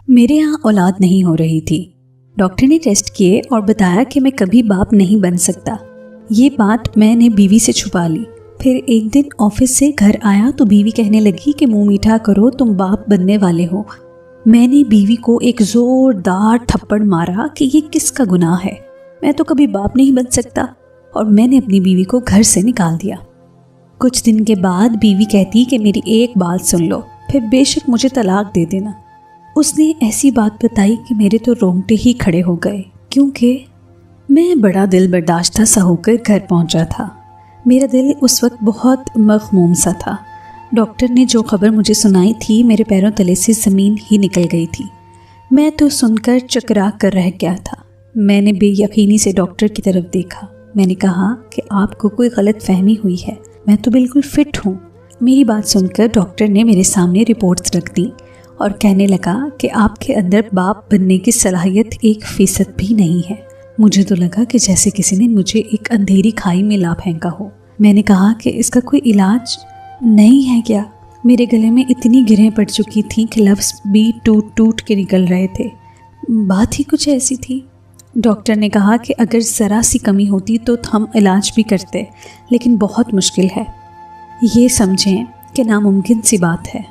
میرے یہاں اولاد نہیں ہو رہی تھی۔ ڈاکٹر نے ٹیسٹ کیے اور بتایا کہ میں کبھی باپ نہیں بن سکتا۔ یہ بات میں نے بیوی سے چھپا لی۔ پھر ایک دن آفس سے گھر آیا تو بیوی کہنے لگی کہ منہ میٹھا کرو، تم باپ بننے والے ہو۔ میں نے بیوی کو ایک زوردار تھپڑ مارا کہ یہ کس کا گناہ ہے، میں تو کبھی باپ نہیں بن سکتا، اور میں نے اپنی بیوی کو گھر سے نکال دیا۔ کچھ دن کے بعد بیوی کہتی کہ میری ایک بات سن لو، پھر بے شک مجھے طلاق دے دینا۔ اس نے ایسی بات بتائی کہ میرے تو رونگٹے ہی کھڑے ہو گئے، کیونکہ میں بڑا دل برداشتہ سا ہو کر گھر پہنچا تھا۔ میرا دل اس وقت بہت مغموم سا تھا۔ ڈاکٹر نے جو خبر مجھے سنائی تھی میرے پیروں تلے سے زمین ہی نکل گئی تھی۔ میں تو سن کر چکرا کر رہ گیا تھا۔ میں نے بے یقینی سے ڈاکٹر کی طرف دیکھا۔ میں نے کہا کہ آپ کو کوئی غلط فہمی ہوئی ہے، میں تو بالکل فٹ ہوں۔ میری بات سن کر ڈاکٹر نے میرے سامنے رپورٹس رکھ دیں اور کہنے لگا کہ آپ کے اندر باپ بننے کی صلاحیت 1% بھی نہیں ہے۔ مجھے تو لگا کہ جیسے کسی نے مجھے ایک اندھیری کھائی میں لا پھینکا ہو۔ میں نے کہا کہ اس کا کوئی علاج نہیں ہے کیا؟ میرے گلے میں اتنی گرہیں پڑ چکی تھیں کہ لفظ بھی ٹوٹ ٹوٹ کے نکل رہے تھے۔ بات ہی کچھ ایسی تھی۔ ڈاکٹر نے کہا کہ اگر ذرا سی کمی ہوتی تو ہم علاج بھی کرتے، لیکن بہت مشکل ہے، یہ سمجھیں کہ ناممکن سی بات ہے۔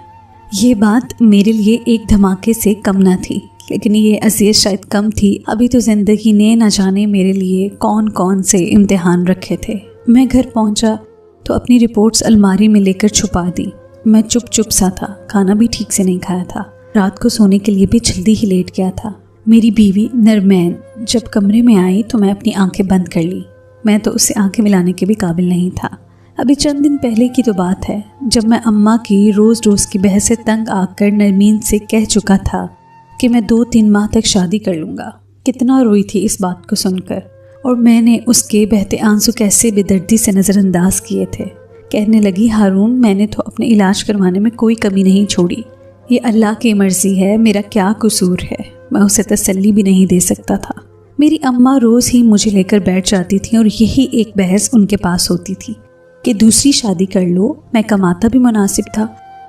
یہ بات میرے لیے ایک دھماکے سے کم نہ تھی، لیکن یہ اذیت شاید کم تھی۔ ابھی تو زندگی نے نہ جانے میرے لیے کون کون سے امتحان رکھے تھے۔ میں گھر پہنچا تو اپنی رپورٹس الماری میں لے کر چھپا دی۔ میں چپ سا تھا، کھانا بھی ٹھیک سے نہیں کھایا تھا، رات کو سونے کے لیے بھی جلدی ہی لیٹ گیا تھا۔ میری بیوی نرمین جب کمرے میں آئی تو میں اپنی آنکھیں بند کر لی۔ میں تو اس سے آنکھیں ملانے کے بھی قابل نہیں تھا۔ ابھی چند دن پہلے کی تو بات ہے جب میں اماں کی روز کی بحث سے تنگ آ کر نرمین سے کہہ چکا تھا کہ میں 2-3 ماہ تک شادی کر لوں گا۔ کتنا روئی تھی اس بات کو سن کر، اور میں نے اس کے بہتے آنسو کیسے بے دردی سے نظر انداز کیے تھے۔ کہنے لگی، ہارون میں نے تو اپنے علاج کروانے میں کوئی کمی نہیں چھوڑی، یہ اللہ کی مرضی ہے، میرا کیا قصور ہے؟ میں اسے تسلی بھی نہیں دے سکتا تھا۔ میری اماں روز ہی مجھے لے کر بیٹھ جاتی تھیں اور یہی ایک بحث ان کے پاس ہوتی تھی کہ دوسری شادی کر لو، میں کماتا بھی مناسب تھا،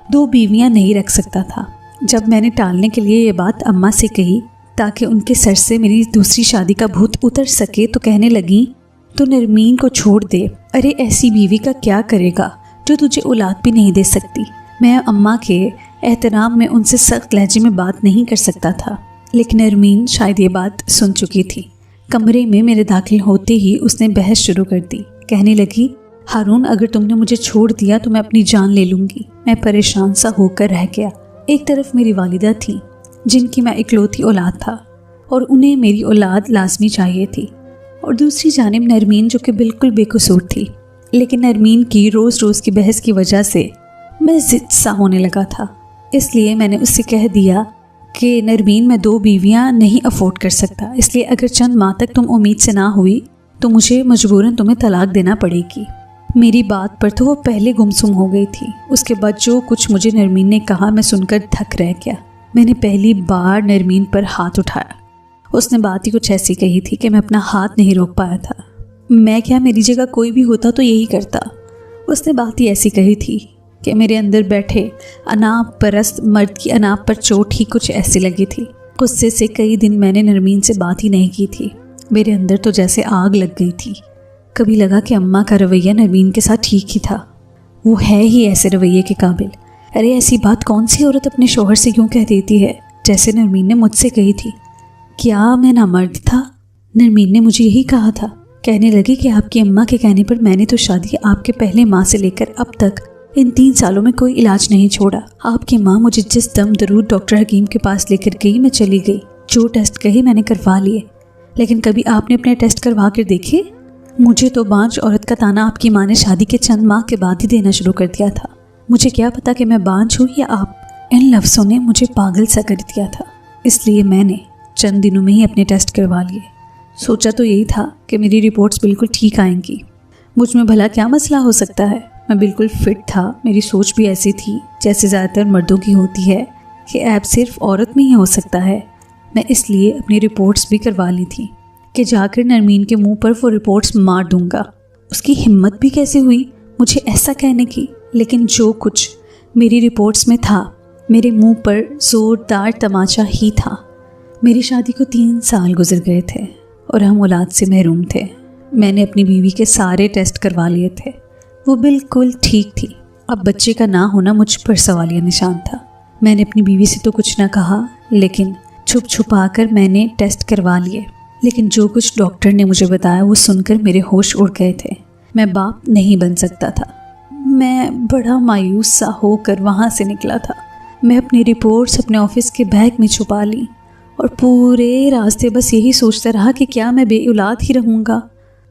2 بیویاں نہیں رکھ سکتا تھا۔ جب میں نے ٹالنے کے لیے یہ بات اماں سے کہی تاکہ ان کے سر سے میری دوسری شادی کا بھوت اتر سکے تو کہنے لگیں تو نرمین کو چھوڑ دے، ارے ایسی بیوی کا کیا کرے گا جو تجھے اولاد بھی نہیں دے سکتی۔ میں اماں کے احترام میں ان سے سخت لہجے میں بات نہیں کر سکتا تھا، لیکن نرمین شاید یہ بات سن چکی تھی۔ کمرے میں میرے داخل ہوتے ہی اس نے بحث شروع کر دی۔ کہنے لگی، ہارون اگر تم نے مجھے چھوڑ دیا تو میں اپنی جان لے لوں گی۔ میں پریشان سا ہو کر رہ گیا۔ ایک طرف میری والدہ تھی جن کی میں اکلوتی اولاد تھا اور انہیں میری اولاد لازمی چاہیے تھی، اور دوسری جانب نرمین جو کہ بالکل بے قصور تھی۔ لیکن نرمین کی روز کی بحث کی وجہ سے میں ضد سا ہونے لگا تھا، اس لیے میں نے اس سے کہہ دیا کہ نرمین میں 2 بیویاں نہیں افورڈ کر سکتا، اس لیے اگر چند ماہ تک تم امید سے نہ ہوئی تو مجھے مجبوراً تمہیں طلاق دینا پڑے گی۔ میری بات پر تو وہ پہلے گمسم ہو گئی تھی۔ اس کے بعد جو کچھ مجھے نرمین نے کہا میں سن کر تھک رہ گیا۔ میں نے پہلی بار نرمین پر ہاتھ اٹھایا۔ اس نے بات ہی کچھ ایسی کہی تھی کہ میں اپنا ہاتھ نہیں روک پایا تھا۔ میں کیا، میری جگہ کوئی بھی ہوتا تو یہی کرتا۔ اس نے بات ہی ایسی کہی تھی کہ میرے اندر بیٹھے اناپ پرست مرد کی اناپ پر چوٹ ہی کچھ ایسی لگی تھی۔ غصے سے کئی دن میں نے نرمین سے بات ہی نہیں کی تھی۔ میرے اندر تو جیسے آگ لگ گئی تھی۔ کبھی لگا کہ اماں کا رویہ نرمین کے ساتھ ٹھیک ہی تھا، وہ ہے ہی ایسے رویے کے قابل۔ ارے ایسی بات کون سی عورت اپنے شوہر سے کیوں کہہ دیتی ہے، جیسے نرمین نے مجھ سے کہی تھی۔ کیا میں نامرد تھا؟ نرمین نے مجھے یہی کہا تھا۔ کہنے لگی کہ آپ کی اماں کے کہنے پر میں نے تو شادی آپ کے پہلے ماہ سے لے کر اب تک ان 3 سالوں میں کوئی علاج نہیں چھوڑا۔ آپ کی ماں مجھے جس دم درود ڈاکٹر حکیم کے پاس لے کر گئی میں چلی گئی، جو ٹیسٹ کہے میں نے کروا لیے، لیکن کبھی آپ نے اپنے ٹیسٹ کروا کر دیکھے؟ مجھے تو بانجھ عورت کا طعنہ آپ کی ماں نے شادی کے چند ماہ کے بعد ہی دینا شروع کر دیا تھا۔ مجھے کیا پتا کہ میں بانجھ ہوں یا آپ؟ ان لفظوں نے مجھے پاگل سا کر دیا تھا، اس لیے میں نے چند دنوں میں ہی اپنے ٹیسٹ کروا لیے۔ سوچا تو یہی تھا کہ میری رپورٹس بالکل ٹھیک آئیں گی، مجھ میں بھلا کیا مسئلہ ہو سکتا ہے؟ میں بالکل فٹ تھا، میری سوچ بھی ایسی تھی جیسے زیادہ تر مردوں کی ہوتی ہے کہ عیب صرف عورت میں ہی ہو سکتا ہے۔ میں اس لیے اپنی رپورٹس بھی کروا لی تھی کہ جا کر نرمین کے منہ پر وہ رپورٹس مار دوں گا۔ اس کی ہمت بھی کیسے ہوئی مجھے ایسا کہنے کی، لیکن جو کچھ میری رپورٹس میں تھا میرے منہ پر زوردار تماچا ہی تھا۔ میری شادی کو 3 سال گزر گئے تھے اور ہم اولاد سے محروم تھے۔ میں نے اپنی بیوی کے سارے ٹیسٹ کروا لیے تھے، وہ بالکل ٹھیک تھی۔ اب بچے کا نہ ہونا مجھ پر سوالیہ نشان تھا۔ میں نے اپنی بیوی سے تو کچھ نہ کہا، لیکن چھپ چھپا کر میں نے ٹیسٹ کروا لیے۔ لیکن جو کچھ ڈاکٹر نے مجھے بتایا وہ سن کر میرے ہوش اڑ گئے تھے۔ میں باپ نہیں بن سکتا تھا۔ میں بڑا مایوس سا ہو کر وہاں سے نکلا تھا۔ میں اپنی رپورٹس اپنے آفس کے بیگ میں چھپا لی اور پورے راستے بس یہی سوچتا رہا کہ کیا میں بے اولاد ہی رہوں گا۔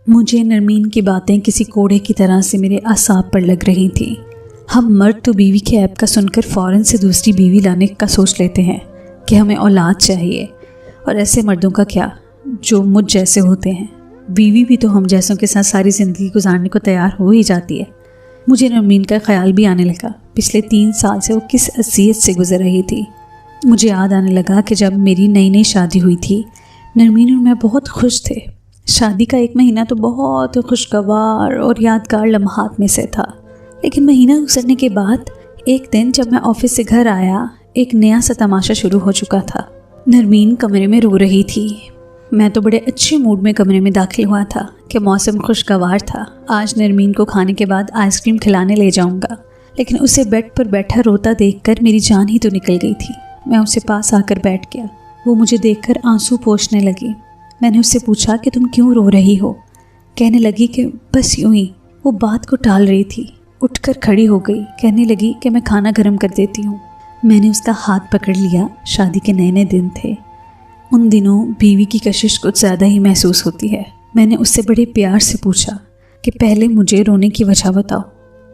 مجھے نرمین کی باتیں کسی کوڑے کی طرح سے میرے اعصاب پر لگ رہی تھیں۔ ہم مرد تو بیوی کے عیب کا سن کر فوراً سے دوسری بیوی لانے کا سوچ لیتے ہیں کہ ہمیں اولاد چاہیے، اور ایسے مردوں کا کیا جو مجھ جیسے ہوتے ہیں۔ بیوی بھی تو ہم جیسوں کے ساتھ ساری زندگی گزارنے کو تیار ہو ہی جاتی ہے۔ مجھے نرمین کا خیال بھی آنے لگا۔ پچھلے 3 سال سے وہ کس اذیت سے گزر رہی تھی۔ مجھے یاد آنے لگا کہ جب میری نئی شادی ہوئی تھی، نرمین اور میں بہت خوش تھے۔ شادی کا 1 مہینہ تو بہت خوشگوار اور یادگار لمحات میں سے تھا، لیکن مہینہ گزرنے کے بعد ایک دن جب میں آفس سے گھر آیا، ایک نیا سا تماشا شروع ہو چکا تھا۔ نرمین کمرے میں رو رہی تھی۔ میں تو بڑے اچھے موڈ میں کمرے میں داخل ہوا تھا کہ موسم خوشگوار تھا۔ آج نرمین کو کھانے کے بعد آئس کریم کھلانے لے جاؤں گا، لیکن اسے بیڈ پر بیٹھا روتا دیکھ کر میری جان ہی تو نکل گئی تھی۔ میں اسے پاس آ کر بیٹھ گیا۔ وہ مجھے دیکھ کر آنسو پوچھنے لگی۔ میں نے اس سے پوچھا کہ تم کیوں رو رہی ہو؟ کہنے لگی کہ بس یوں ہی۔ وہ بات کو ٹال رہی تھی، اٹھ کر کھڑی ہو گئی، کہنے لگی کہ میں کھانا گرم کر دیتی ہوں۔ میں نے اس کا ہاتھ پکڑ لیا۔ شادی کے نئے دن تھے۔ ان دنوں بیوی کی کشش کچھ زیادہ ہی محسوس ہوتی ہے۔ میں نے اس سے بڑے پیار سے پوچھا کہ پہلے مجھے رونے کی وجہ بتاؤ۔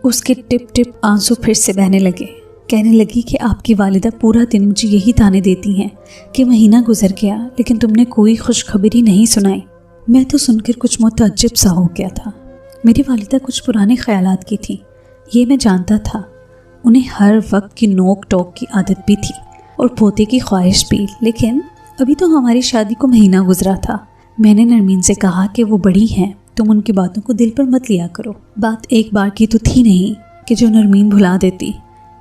اس کے ٹپ ٹپ آنسو پھر سے بہنے لگے۔ کہنے لگی کہ آپ کی والدہ پورا دن مجھے یہی تانے دیتی ہیں کہ مہینہ گزر گیا لیکن تم نے کوئی خوشخبری نہیں سنائی۔ میں تو سن کر کچھ متعجب سا ہو گیا تھا۔ میری والدہ کچھ پرانے خیالات کی تھی، یہ میں جانتا تھا۔ انہیں ہر وقت کی نوک ٹوک کی عادت بھی تھی اور پوتے کی خواہش بھی، لیکن ابھی تو ہماری شادی کو مہینہ گزرا تھا۔ میں نے نرمین سے کہا کہ وہ بڑی ہیں، تم ان کی باتوں کو دل پر مت لیا کرو۔ بات ایک بار کی تو تھی نہیں کہ جو نرمین بھلا دیتی۔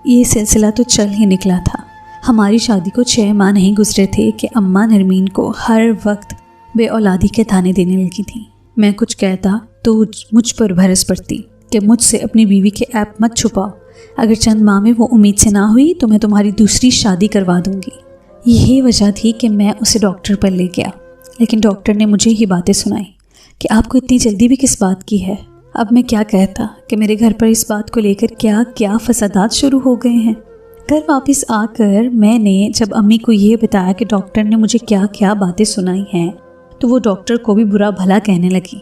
یہ سلسلہ تو چل ہی نکلا تھا۔ ہماری شادی کو 6 ماہ نہیں گزرے تھے کہ اماں نرمین کو ہر وقت بے اولادی کے تانے دینے لگی تھیں۔ میں کچھ کہتا تو مجھ پر بھرس پڑتی کہ مجھ سے اپنی بیوی کے عیب مت چھپاؤ، اگر چند ماہ میں وہ امید سے نہ ہوئی تو میں تمہاری دوسری شادی کروا دوں گی۔ یہی وجہ تھی کہ میں اسے ڈاکٹر پر لے گیا، لیکن ڈاکٹر نے مجھے یہ باتیں سنائیں کہ آپ کو اتنی جلدی بھی کس بات کی ہے۔ اب میں کیا کہتا کہ میرے گھر پر اس بات کو لے کر کیا فسادات شروع ہو گئے ہیں۔ گھر واپس آ کر میں نے جب امی کو یہ بتایا کہ ڈاکٹر نے مجھے کیا باتیں سنائی ہیں، تو وہ ڈاکٹر کو بھی برا بھلا کہنے لگی۔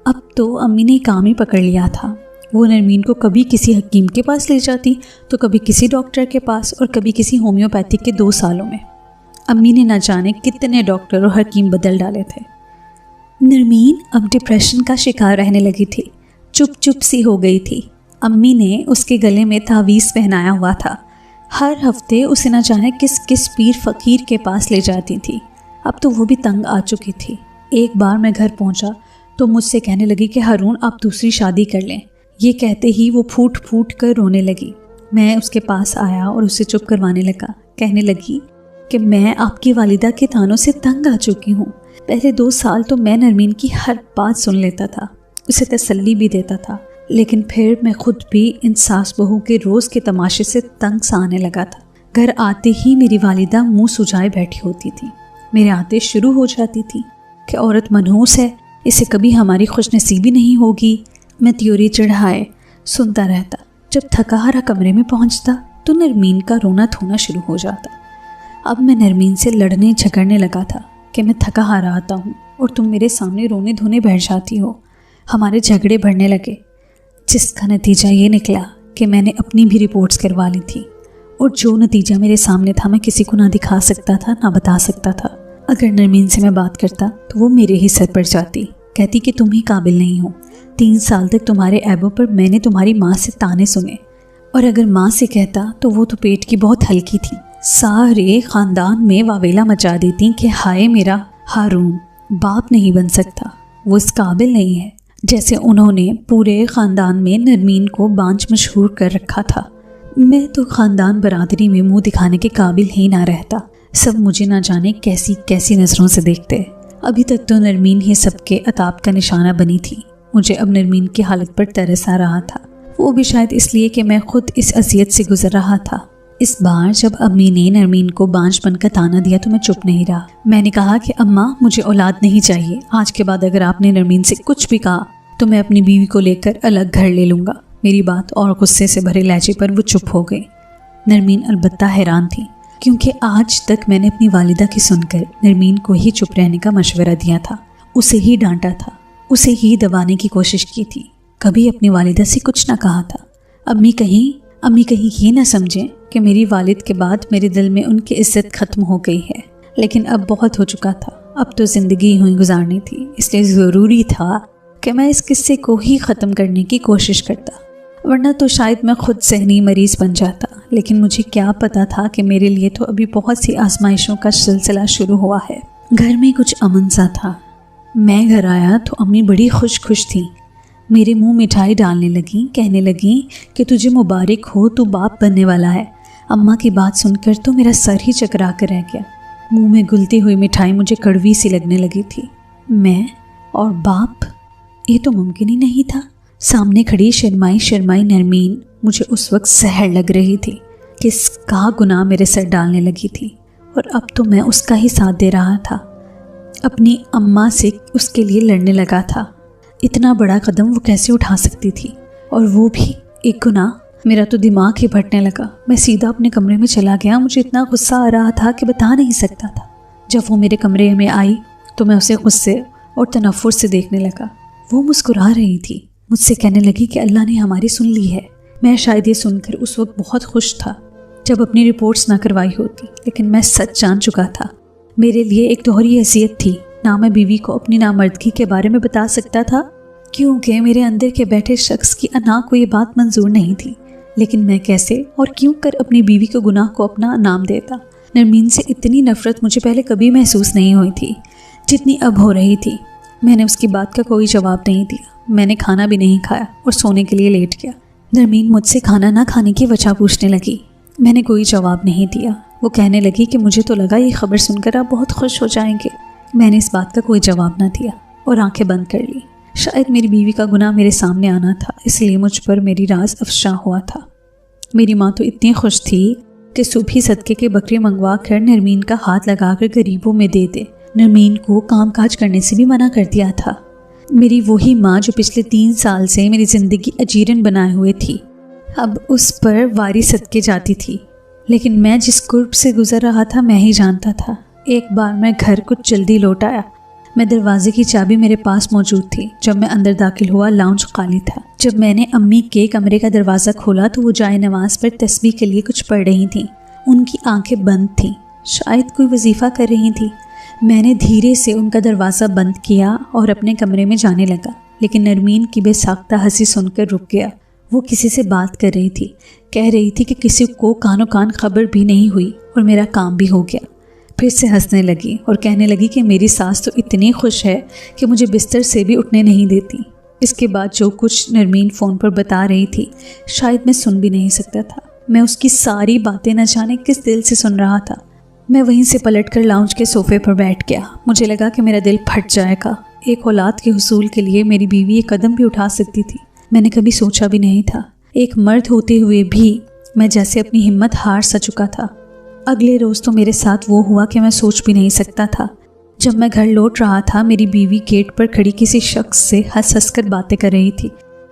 اب تو امی نے کام ہی پکڑ لیا تھا۔ وہ نرمین کو کبھی کسی حکیم کے پاس لے جاتی تو کبھی کسی ڈاکٹر کے پاس اور کبھی کسی ہومیوپیتھک کے 2 سالوں میں۔ امی نے نہ جانے کتنے ڈاکٹر اور حکیم بدل ڈالے تھے۔ نرمین اب ڈپریشن کا شکار رہنے لگی تھی، چپ سی ہو گئی تھی۔ امی نے اس کے گلے میں تعویذ پہنایا ہوا تھا۔ ہر ہفتے اسے نہ جانے کس پیر فقیر کے پاس لے جاتی تھی۔ اب تو وہ بھی تنگ آ چکی تھی۔ ایک بار میں گھر پہنچا تو مجھ سے کہنے لگی کہ ہارون آپ دوسری شادی کر لیں۔ یہ کہتے ہی وہ پھوٹ کر رونے لگی۔ میں اس کے پاس آیا اور اسے چپ کروانے لگا۔ کہنے لگی کہ میں آپ کی والدہ کے تانوں سے تنگ آ چکی ہوں۔ پہلے 2 سال تو میں نرمین کی ہر بات سن لیتا تھا، اسے تسلی بھی دیتا تھا، لیکن پھر میں خود بھی ان ساس بہو کے روز کے تماشے سے تنگ سا آنے لگا تھا۔ گھر آتے ہی میری والدہ منہ سجائے بیٹھی ہوتی تھی۔ میرے آتے شروع ہو جاتی تھی کہ عورت منحوس ہے، اسے کبھی ہماری خوش نصیبی نہیں ہوگی۔ میں تیوری چڑھائے سنتا رہتا۔ جب تھکا ہارا کمرے میں پہنچتا تو نرمین کا رونا دھونا شروع ہو جاتا۔ اب میں نرمین سے لڑنے جھگڑنے لگا تھا کہ میں تھکا ہارا آتا ہوں اور تم میرے سامنے رونے دھونے بیٹھ جاتی ہو۔ ہمارے جھگڑے بڑھنے لگے، جس کا نتیجہ یہ نکلا کہ میں نے اپنی بھی رپورٹس کروا لی تھی، اور جو نتیجہ میرے سامنے تھا میں کسی کو نہ دکھا سکتا تھا نہ بتا سکتا تھا۔ اگر نرمین سے میں بات کرتا تو وہ میرے ہی سر پر جاتی، کہتی کہ تم ہی قابل نہیں ہو۔ 3 سال تک تمہارے عیبوں پر میں نے تمہاری ماں سے تانے سنے، اور اگر ماں سے کہتا تو وہ تو پیٹ کی بہت ہلکی تھی۔ سارے خاندان میں واویلا مچا دیتی کہ ہائے میرا ہارون باپ نہیں بن سکتا، وہ اس قابل نہیں ہے، جیسے انہوں نے پورے خاندان میں نرمین کو بانجھ مشہور کر رکھا تھا۔ میں تو خاندان برادری میں منہ دکھانے کے قابل ہی نہ رہتا، سب مجھے نہ جانے کیسی کیسی نظروں سے دیکھتے۔ ابھی تک تو نرمین ہی سب کے عتاب کا نشانہ بنی تھی۔ مجھے اب نرمین کی حالت پر ترس آ رہا تھا، وہ بھی شاید اس لیے کہ میں خود اس اذیت سے گزر رہا تھا۔ اس بار جب امی نے نرمین کو بانجھ بن کا تانا دیا تو میں چپ نہیں رہا۔ میں نے کہا کہ اماں مجھے اولاد نہیں چاہیے، آج کے بعد اگر آپ نے نرمین سے کچھ بھی کہا تو میں اپنی بیوی کو لے کر الگ گھر لے لوں گا۔ میری بات اور غصے سے بھرے لہجے پر وہ چپ ہو گئی۔ نرمین البتہ حیران تھی، کیونکہ آج تک میں نے اپنی والدہ کی سن کر نرمین کو ہی چپ رہنے کا مشورہ دیا تھا، اسے ہی ڈانٹا تھا، اسے ہی دبانے کی کوشش کی تھی، کبھی اپنی والدہ سے کچھ نہ کہا تھا۔ امی کہیں یہ نہ سمجھیں کہ میری والد کے بعد میرے دل میں ان کی عزت ختم ہو گئی ہے، لیکن اب بہت ہو چکا تھا، اب تو زندگی ہوئی گزارنی تھی، اس لیے ضروری تھا کہ میں اس قصے کو ہی ختم کرنے کی کوشش کرتا، ورنہ تو شاید میں خود ذہنی مریض بن جاتا۔ لیکن مجھے کیا پتا تھا کہ میرے لیے تو ابھی بہت سی آزمائشوں کا سلسلہ شروع ہوا ہے۔ گھر میں کچھ امن سا تھا۔ میں گھر آیا تو امی بڑی خوش تھیں، میرے منہ مٹھائی ڈالنے لگیں، کہنے لگیں کہ تجھے مبارک ہو، تو باپ بننے والا ہے۔ اماں کی بات سن کر تو میرا سر ہی چکرا کر رہ گیا، منہ میں گلتی ہوئی مٹھائی مجھے کڑوی سی لگنے لگی تھی۔ میں اور باپ، یہ تو ممکن ہی نہیں تھا۔ سامنے کھڑی شرمائی نرمین مجھے اس وقت زہر لگ رہی تھی، کس کا گناہ میرے سر ڈالنے لگی تھی، اور اب تو میں اس کا ہی ساتھ دے رہا تھا، اپنی اماں سے اس کے لیے لڑنے لگا تھا۔ اتنا بڑا قدم وہ کیسے اٹھا سکتی تھی، اور وہ بھی ایک گناہ۔ میرا تو دماغ ہی پھٹنے لگا، میں سیدھا اپنے کمرے میں چلا گیا۔ مجھے اتنا غصہ آ رہا تھا کہ بتا نہیں سکتا تھا۔ جب وہ میرے کمرے میں آئی تو میں اسے غصے اور تنفر سے دیکھنے لگا۔ وہ مسکرا رہی تھی، مجھ سے کہنے لگی کہ اللہ نے ہماری سن لی ہے۔ میں شاید یہ سن کر اس وقت بہت خوش تھا جب اپنی رپورٹس نہ کروائی ہوتی، لیکن میں سچ جان چکا تھا۔ میرے لیے ایک دوہری حیثیت تھی، نہ میں بیوی کو اپنی نامردگی کے بارے میں بتا سکتا تھا کیونکہ میرے اندر کے بیٹھے شخص کی انا کو یہ بات منظور نہیں تھی، لیکن میں کیسے اور کیوں کر اپنی بیوی کو گناہ کو اپنا نام دیتا۔ نرمین سے اتنی نفرت مجھے پہلے کبھی محسوس نہیں ہوئی تھی جتنی اب ہو رہی تھی۔ میں نے اس کی بات کا کوئی جواب نہیں دیا، میں نے کھانا بھی نہیں کھایا اور سونے کے لیے لیٹ گیا۔ نرمین مجھ سے کھانا نہ کھانے کی وجہ پوچھنے لگی، میں نے کوئی جواب نہیں دیا۔ وہ کہنے لگی کہ مجھے تو لگا یہ خبر سن کر آپ بہت خوش ہو جائیں گے۔ میں نے اس بات کا کوئی جواب نہ دیا اور آنکھیں بند کر لی۔ شاید میری بیوی کا گناہ میرے سامنے آنا تھا، اس لیے مجھ پر میری راز افشا ہوا تھا۔ میری ماں تو اتنی خوش تھی کہ صبح صدقے کے بکرے منگوا کر نرمین کا ہاتھ لگا کر غریبوں میں دے دے۔ نرمین کو کام کاج کرنے سے بھی منع کر دیا تھا۔ میری وہی ماں جو پچھلے 3 سال سے میری زندگی اجیرن بنائے ہوئے تھی، اب اس پر واری صدقے جاتی تھی۔ لیکن میں جس قرب سے گزر رہا تھا میں ہی جانتا تھا۔ ایک بار میں گھر کچھ جلدی لوٹ آیا، میں دروازے کی چابی میرے پاس موجود تھی۔ جب میں اندر داخل ہوا لاؤنج خالی تھا۔ جب میں نے امی کے کمرے کا دروازہ کھولا تو وہ جائے نماز پر تسبیح کے لیے کچھ پڑھ رہی تھیں، ان کی آنکھیں بند تھیں، شاید کوئی وظیفہ کر رہی تھیں۔ میں نے دھیرے سے ان کا دروازہ بند کیا اور اپنے کمرے میں جانے لگا، لیکن نرمین کی بے ساختہ ہنسی سن کر رک گیا۔ وہ کسی سے بات کر رہی تھی، کہہ رہی تھی کہ کسی کو کانوں کان خبر بھی نہیں ہوئی اور میرا کام بھی ہو گیا۔ پھر سے ہنسنے لگی اور کہنے لگی کہ میری ساس تو اتنی خوش ہے کہ مجھے بستر سے بھی اٹھنے نہیں دیتی۔ اس کے بعد جو کچھ نرمین فون پر بتا رہی تھی شاید میں سن بھی نہیں سکتا تھا۔ میں اس کی ساری باتیں نہ جانے کس دل سے سن رہا تھا۔ میں وہیں سے پلٹ کر لاؤنج کے صوفے پر بیٹھ گیا۔ مجھے لگا کہ میرا دل پھٹ جائے گا۔ ایک اولاد کے حصول کے لیے میری بیوی ایک قدم بھی اٹھا سکتی تھی، میں نے کبھی سوچا بھی نہیں تھا۔ ایک مرد ہوتے ہوئے بھی میں جیسے اپنی ہمت ہار سا چکا تھا۔ اگلے روز تو میرے ساتھ وہ ہوا کہ میں سوچ بھی نہیں سکتا تھا۔ جب میں گھر لوٹ رہا تھا میری بیوی گیٹ پر کھڑی کسی شخص سے ہنس کر باتیں کر رہی تھی۔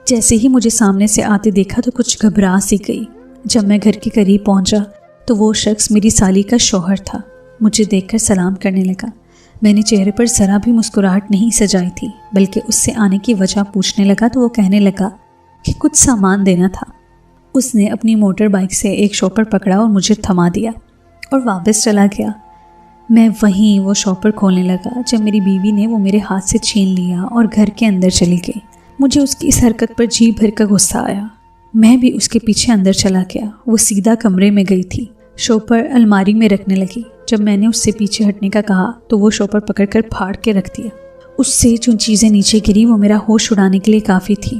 جیسے ہی مجھے سامنے سے آتے دیکھا تو کچھ گھبرا سی گئی۔ جب میں گھر کے قریب پہنچا تو وہ شخص میری سالی کا شوہر تھا۔ مجھے دیکھ کر سلام کرنے لگا۔ میں نے چہرے پر ذرا بھی مسکراہٹ نہیں سجائی تھی، بلکہ اس سے آنے کی وجہ پوچھنے لگا تو وہ کہنے لگا کہ کچھ سامان دینا تھا۔ اس نے اپنی موٹر بائک سے ایک شاپر پکڑا اور مجھے تھما دیا اور واپس چلا گیا۔ میں وہیں وہ شاپر کھولنے لگا جب میری بیوی نے وہ میرے ہاتھ سے چھین لیا اور گھر کے اندر چلی گئی۔ مجھے اس کی اس حرکت پر جی بھر کا غصہ آیا۔ میں بھی اس کے پیچھے اندر چلا گیا۔ وہ سیدھا کمرے میں گئی تھی، شاپر الماری میں رکھنے لگی۔ جب میں نے اس سے پیچھے ہٹنے کا کہا تو وہ شاپر پکڑ کر پھاڑ کے رکھ دیا۔ اس سے جو چیزیں نیچے گری وہ میرا ہوش اڑانے کے لیے کافی تھی۔